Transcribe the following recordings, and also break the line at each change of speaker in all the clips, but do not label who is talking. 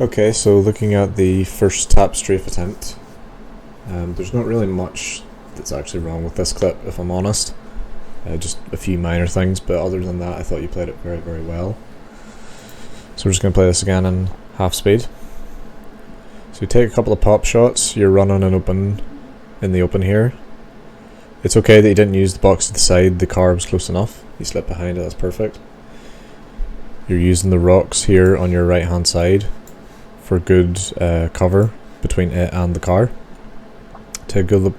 Okay, so looking at the first tap strafe attempt, there's not really much that's actually wrong with this clip, if I'm honest. Just a few minor things, but other than that I thought you played it very, very well. So we're just going to play this again in half speed. So you take a couple of pop shots, you're running in the open here. It's okay that you didn't use the box to the side, the car was close enough. You slipped behind it, that's perfect. You're using the rocks here on your right hand side for good cover between it and the car. Take a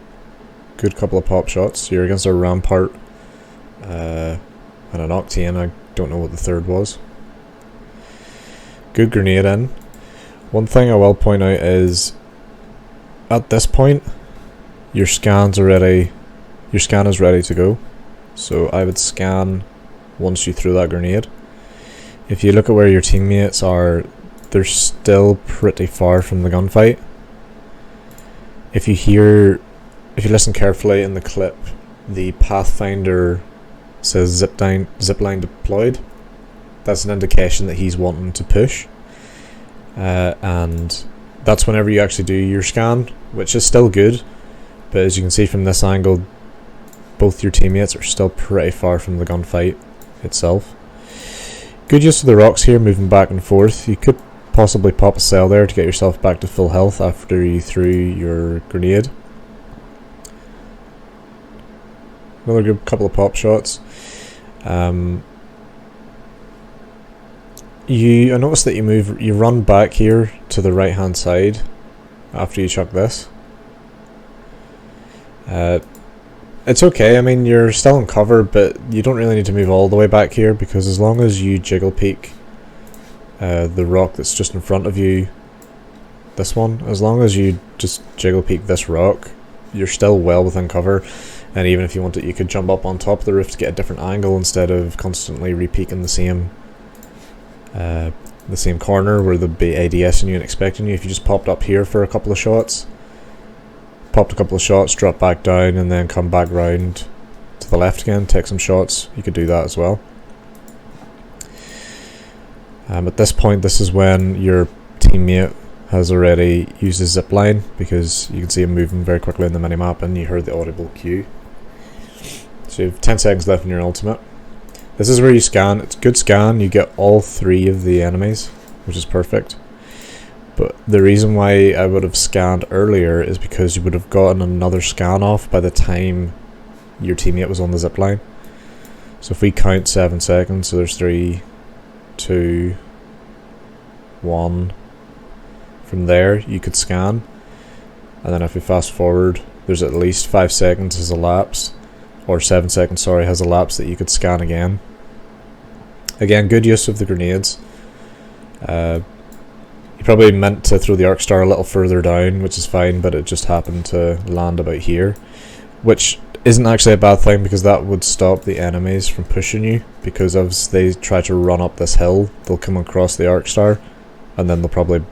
good couple of pop shots. You're against a Rampart and an Octane, I don't know what the third was. Good grenade in. One thing I will point out is, at this point, your scan is ready to go. So I would scan once you throw that grenade. If you look at where your teammates are, they're still pretty far from the gunfight. If you listen carefully in the clip, the Pathfinder says zipline deployed. That's an indication that he's wanting to push. And that's whenever you actually do your scan, which is still good. But as you can see from this angle, both your teammates are still pretty far from the gunfight itself. Good use of the rocks here, moving back and forth. You could possibly pop a cell there to get yourself back to full health after you threw your grenade. Another good couple of pop shots. I noticed that you run back here to the right hand side after you chuck this. It's okay, I mean you're still in cover, but you don't really need to move all the way back here, because as long as you jiggle peek the rock that's just in front of you, this one, as long as you just jiggle peek this rock, you're still well within cover. And even if you wanted, you could jump up on top of the roof to get a different angle instead of constantly re-peeking the same corner where there'd be ADS and you and expecting you. If you just popped up here for a couple of shots, drop back down and then come back round to the left again, take some shots, you could do that as well. At this point, this is when your teammate has already used his zipline, because you can see him moving very quickly in the minimap and you heard the audible cue. So you have 10 seconds left in your ultimate. This is where you scan. It's a good scan, you get all three of the enemies, which is perfect. But the reason why I would have scanned earlier is because you would have gotten another scan off by the time your teammate was on the zipline. So if we count 7 seconds, so there's 3, 2, 1. From there you could scan, and then if we fast forward, there's at least 5 seconds has elapsed, or 7 seconds, sorry, has elapsed that you could scan again. Again, good use of the grenades. You probably meant to throw the arc star a little further down, which is fine, but it just happened to land about here, which isn't actually a bad thing, because that would stop the enemies from pushing you, because as they try to run up this hill, they'll come across the arc star, and then they'll probably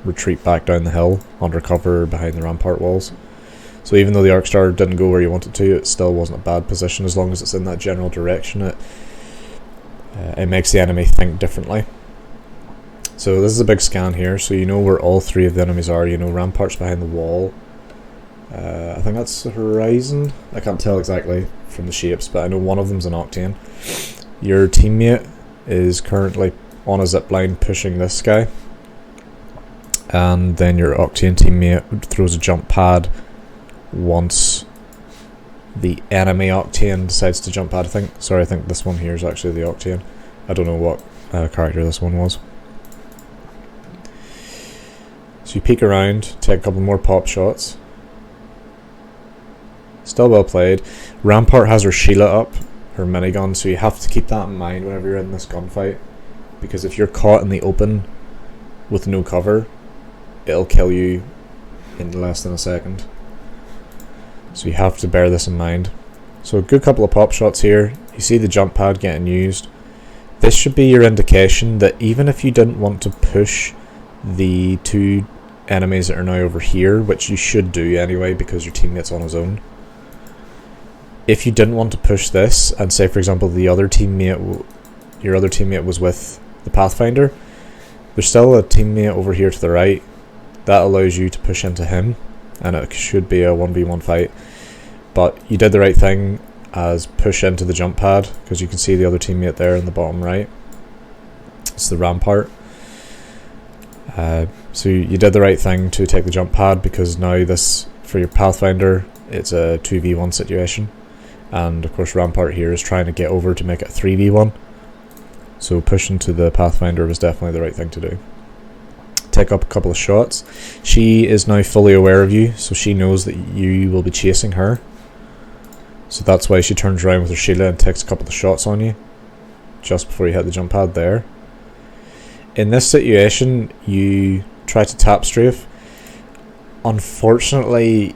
retreat back down the hill under cover behind the rampart walls. So even though the arc star didn't go where you wanted to, it still wasn't a bad position. As long as it's in that general direction, it makes the enemy think differently. So this is a big scan here, so you know where all three of the enemies are. You know rampart's behind the wall. I think that's the horizon. I can't tell exactly from the shapes, but I know one of them's an Octane. Your teammate is currently on a zipline pushing this guy, and then your Octane teammate throws a jump pad once the enemy Octane decides to jump pad. I think this one here is actually the Octane. I don't know what character this one was. So you peek around, take a couple more pop shots. Still well played. Rampart has her Sheila up, her minigun, so you have to keep that in mind whenever you're in this gunfight, because if you're caught in the open with no cover, it'll kill you in less than a second. So you have to bear this in mind. So a good couple of pop shots here. You see the jump pad getting used. This should be your indication that even if you didn't want to push the two enemies that are now over here, which you should do anyway because your teammate's on his own, if you didn't want to push this, and say for example your other teammate was with the Pathfinder, There's still a teammate over here to the right. That allows you to push into him, and it should be a 1v1 fight. But you did the right thing as push into the jump pad, because you can see the other teammate there in the bottom right. It's the rampart. So you did the right thing to take the jump pad, because now this, for your Pathfinder, it's a 2v1 situation. And of course rampart here is trying to get over to make it a 3v1. So pushing to the Pathfinder was definitely the right thing to do. Take up a couple of shots. She is now fully aware of you, so she knows that you will be chasing her. So that's why she turns around with her shield and takes a couple of shots on you just before you hit the jump pad there. In this situation, you try to tap strafe. Unfortunately,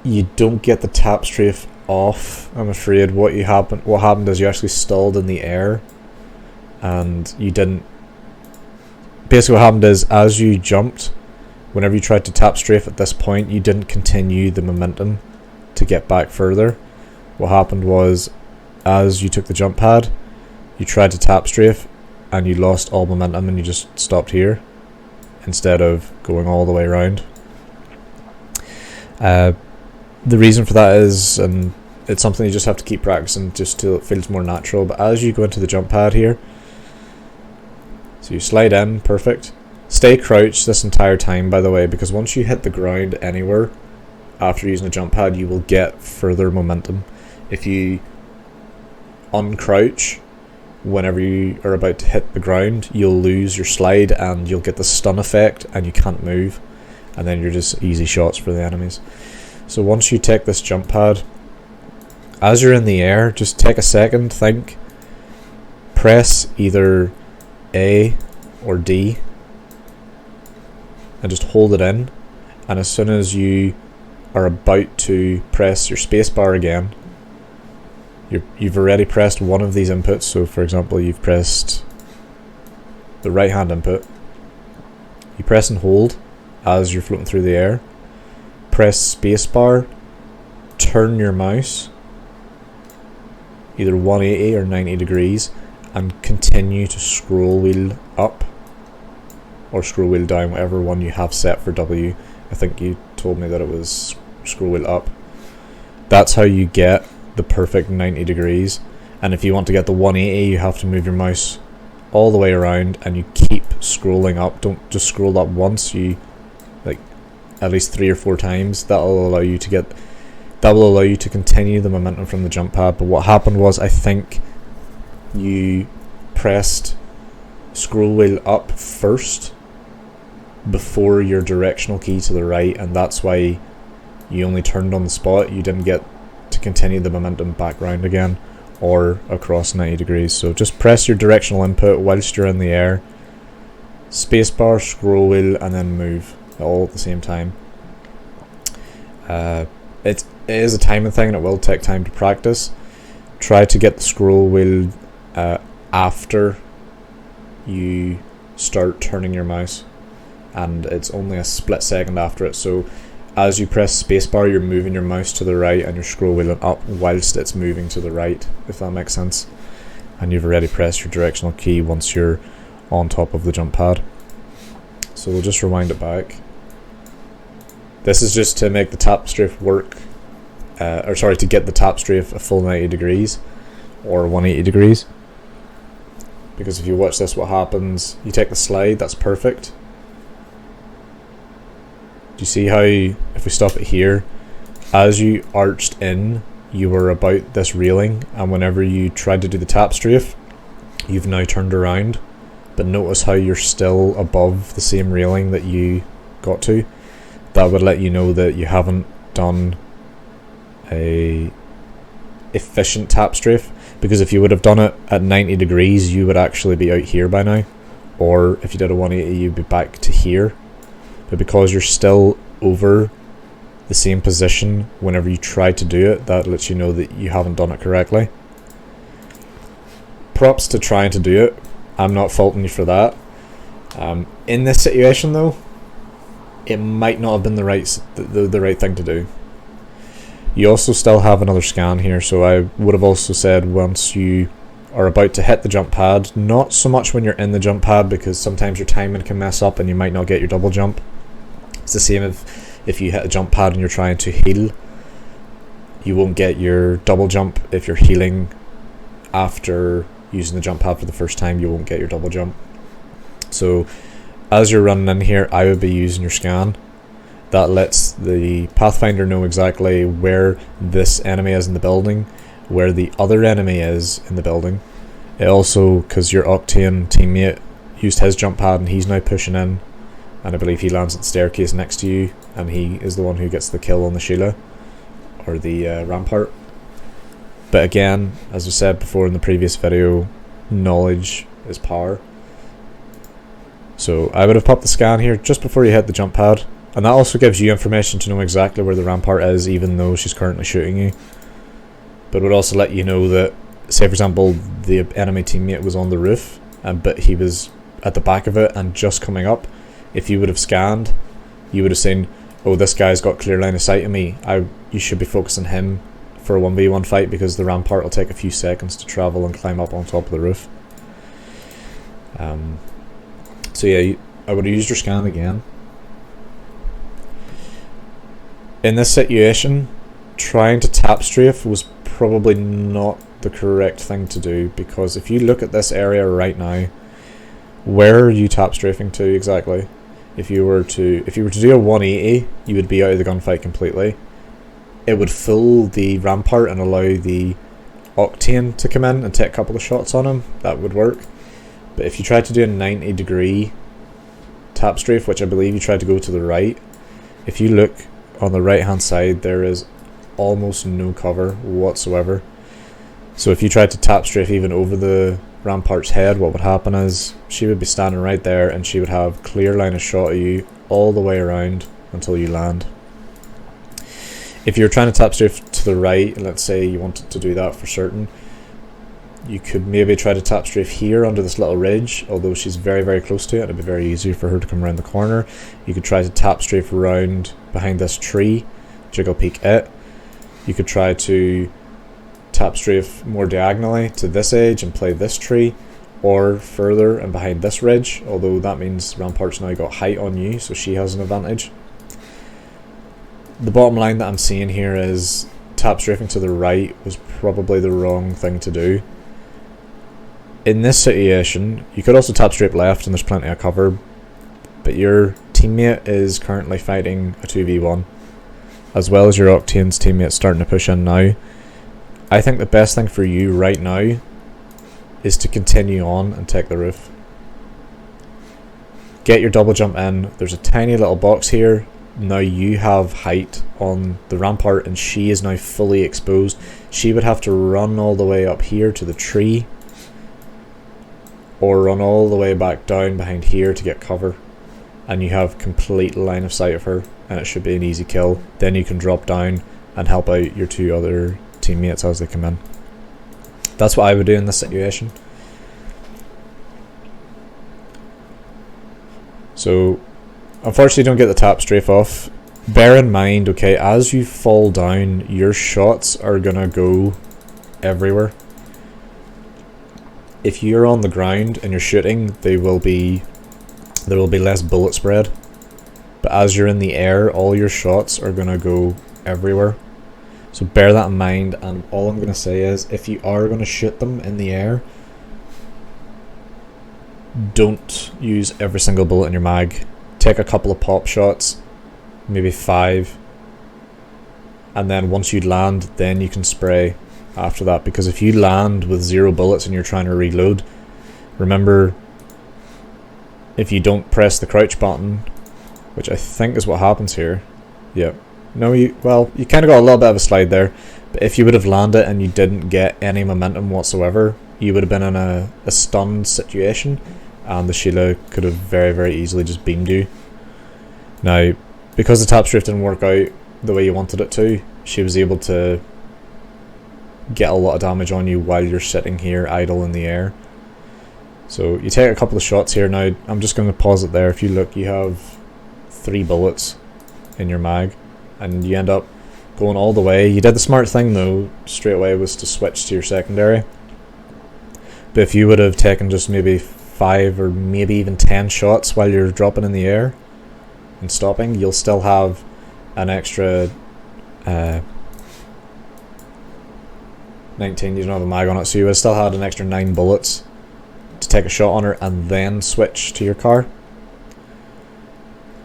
you don't get the tap strafe off, I'm afraid. What happened is you actually stalled in the air, and you didn't. Basically what happened is, as you jumped, whenever you tried to tap strafe at this point, you didn't continue the momentum to get back further. What happened was, as you took the jump pad, you tried to tap strafe, and you lost all momentum, and you just stopped here instead of going all the way around. The reason for that is, and it's something you just have to keep practicing just till it feels more natural, but as you go into the jump pad here, so you slide in, perfect. Stay crouched this entire time, by the way, because once you hit the ground anywhere after using a jump pad, you will get further momentum. If you uncrouch whenever you are about to hit the ground, you'll lose your slide and you'll get the stun effect and you can't move, and then you're just easy shots for the enemies. So once you take this jump pad, as you're in the air, just take a second, think, press either A or D and just hold it in, and as soon as you are about to press your spacebar again, you've already pressed one of these inputs. So for example, you've pressed the right hand input, you press and hold as you're floating through the air, press spacebar, turn your mouse either 180 or 90 degrees and continue to scroll wheel up or scroll wheel down, whatever one you have set for W. I think you told me that it was scroll wheel up. That's how you get the perfect 90 degrees, and if you want to get the 180, you have to move your mouse all the way around and you keep scrolling up. Don't just scroll up once, you like at least 3 or 4 times. That will allow you to continue the momentum from the jump pad. But what happened was, I think you pressed scroll wheel up first before your directional key to the right, and that's why you only turned on the spot. You didn't get to continue the momentum back round again or across 90 degrees. So just press your directional input whilst you're in the air, spacebar, scroll wheel, and then move all at the same time. It is a timing thing and it will take time to practice. Try to get the scroll wheel after you start turning your mouse, and it's only a split second after it. So as you press spacebar, you're moving your mouse to the right and you're scroll wheeling up whilst it's moving to the right, if that makes sense. And you've already pressed your directional key once you're on top of the jump pad. So we'll just rewind it back. This is just to make the tap strafe work, to get the tap strafe a full 90 degrees or 180 degrees. Because if you watch this, what happens, you take the slide, that's perfect. Do you see how, if we stop it here, as you arched in, you were about this railing, and whenever you tried to do the tap strafe, you've now turned around. But notice how you're still above the same railing that you got to. That would let you know that you haven't done a efficient tap strafe, because if you would have done it at 90 degrees, you would actually be out here by now, or if you did a 180, you'd be back to here. But because you're still over the same position whenever you try to do it, that lets you know that you haven't done it correctly. Props to trying to do it, I'm not faulting you for that. In this situation though, it might not have been the right thing to do. You also still have another scan here, so I would have also said once you are about to hit the jump pad. Not so much when you're in the jump pad, because sometimes your timing can mess up and you might not get your double jump. It's the same if you hit a jump pad and you're trying to heal. You won't get your double jump if you're healing after using the jump pad for the first time. You won't get your double jump. So as you're running in here, I would be using your scan. That lets the Pathfinder know exactly where this enemy is in the building, where the other enemy is in the building. It also, because your Octane teammate used his jump pad and he's now pushing in, and I believe he lands at the staircase next to you, and he is the one who gets the kill on the Sheila, or the Rampart. But again, as I said before in the previous video, knowledge is power. So I would have popped the scan here just before you hit the jump pad, and that also gives you information to know exactly where the Rampart is, even though she's currently shooting you. But it would also let you know that, say for example, the enemy teammate was on the roof, but he was at the back of it and just coming up. If you would have scanned, you would have seen, oh, this guy's got clear line of sight of me. You should be focusing him for a 1v1 fight, because the Rampart will take a few seconds to travel and climb up on top of the roof. So yeah, I would have used your scan again. In this situation, trying to tap strafe was probably not the correct thing to do, because if you look at this area right now, where are you tap strafing to exactly? If you were to do a 180, you would be out of the gunfight completely. It would fool the Rampart and allow the Octane to come in and take a couple of shots on him. That would work. But if you tried to do a 90-degree tap strafe, which I believe you tried to go to the right, if you look on the right hand side, there is almost no cover whatsoever. So if you tried to tap strafe even over the Rampart's head, what would happen is she would be standing right there and she would have clear line of shot of you all the way around until you land. If you're trying to tap strafe to the right, let's say you wanted to do that for certain, you could maybe try to tap strafe here under this little ridge, although she's very, very close to it. It'd be very easy for her to come around the corner. You could try to tap strafe around behind this tree, jiggle peek it. You could try to tap strafe more diagonally to this edge and play this tree, or further and behind this ridge, although that means Rampart's now got height on you, so she has an advantage. The bottom line that I'm seeing here is tap strafing to the right was probably the wrong thing to do. In this situation, you could also tap strafe left and there's plenty of cover, but your teammate is currently fighting a 2v1, as well as your Octane's teammate starting to push in now. I think the best thing for you right now is to continue on and take the roof. Get your double jump in. There's a tiny little box here. Now you have height on the Rampart and she is now fully exposed. She would have to run all the way up here to the tree, or run all the way back down behind here to get cover, and you have complete line of sight of her and it should be an easy kill. Then you can drop down and help out your two other teammates as they come in. That's what I would do in this situation. So unfortunately don't get the tap strafe off. Bear in mind, okay, as you fall down, your shots are gonna go everywhere. If you're on the ground and you're shooting, there will be less bullet spread. But as you're in the air, all your shots are gonna go everywhere. So bear that in mind, and all I'm gonna say is, if you are gonna shoot them in the air, don't use every single bullet in your mag. Take a couple of pop shots, maybe 5, and then once you land, then you can spray after that, because if you land with 0 bullets and you're trying to reload, remember, if you don't press the crouch button, which I think is what happens here, yeah, no, you kind of got a little bit of a slide there, but if you would have landed and you didn't get any momentum whatsoever, you would have been in a stunned situation, and the Sheila could have very, very easily just beamed you. Now, because the tap strafe didn't work out the way you wanted it to, she was able to get a lot of damage on you while you're sitting here idle in the air. So you take a couple of shots here. Now I'm just going to pause it there. If you look, you have 3 bullets in your mag and you end up going all the way. You did the smart thing though straight away, was to switch to your secondary. But if you would have taken just maybe 5 or maybe even 10 shots while you're dropping in the air and stopping, you'll still have an extra 19, you don't have a mag on it, so you would still had an extra 9 bullets to take a shot on her and then switch to your car.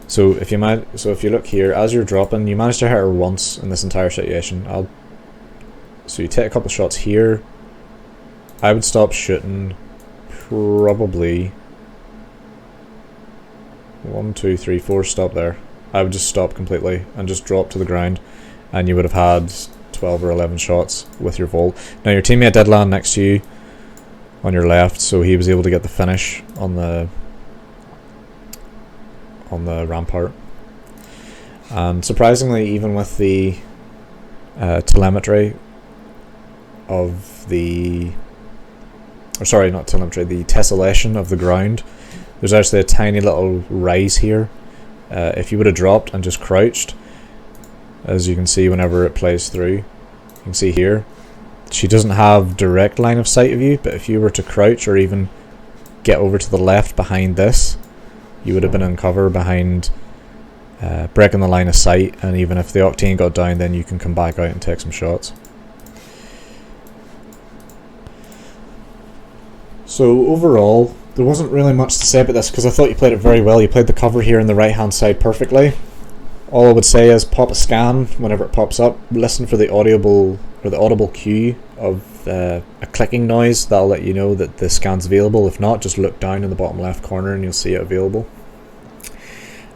So if you look here, as you're dropping, you managed to hit her once in this entire situation. So you take a couple shots here. I would stop shooting probably 1, 2, 3, 4, stop there. I would just stop completely and just drop to the ground, and you would have had 12 or 11 shots with your Volt. Now your teammate did land next to you on your left, so he was able to get the finish on the rampart. And surprisingly, even with the telemetry of the, or sorry, not telemetry, the tessellation of the ground, there's actually a tiny little rise here. If you would have dropped and just crouched, as you can see whenever it plays through, you can see here, she doesn't have direct line of sight of you, but if you were to crouch or even get over to the left behind this, you would have been in cover behind, breaking the line of sight, and even if the Octane got down, then you can come back out and take some shots. So overall, there wasn't really much to say about this because I thought you played it very well. You played the cover here on the right hand side perfectly. All I would say is pop a scan whenever it pops up, listen for the audible cue of a clicking noise. That'll let you know that the scan's available. If not, just look down in the bottom left corner and you'll see it available.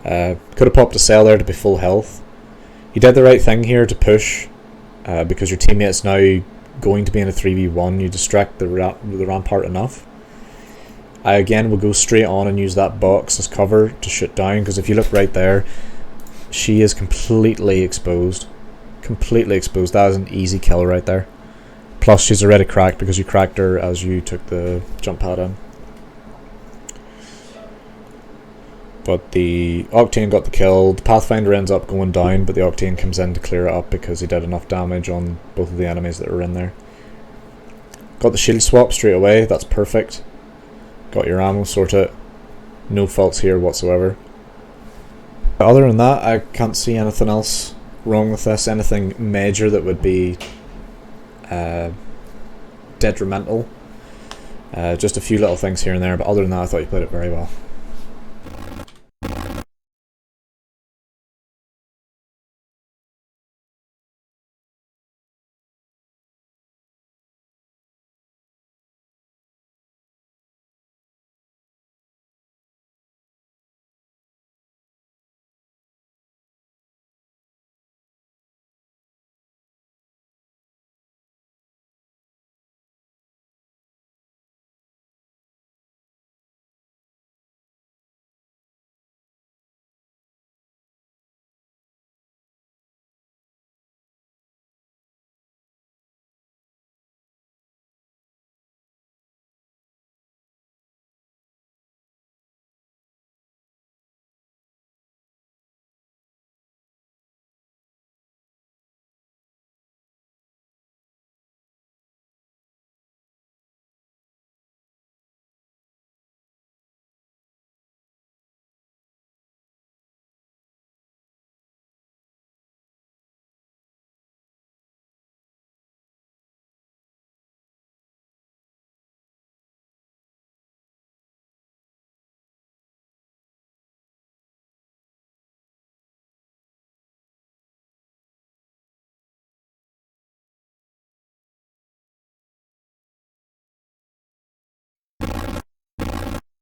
Could have popped a cell there to be full health. You did the right thing here to push, because your teammate's now going to be in a 3v1. You distract the rampart enough. I again will go straight on and use that box as cover to shoot down, because if you look right there, she is completely exposed. Completely exposed. That is an easy kill right there. Plus she's already cracked because you cracked her as you took the jump pad in. But the Octane got the kill. The Pathfinder ends up going down, but the Octane comes in to clear it up because he did enough damage on both of the enemies that were in there. Got the shield swap straight away. That's perfect. Got your ammo sorted. No faults here whatsoever. Other than that, I can't see anything else wrong with this. Anything major that would be detrimental. Just a few little things here and there, but other than that, I thought you played it very well.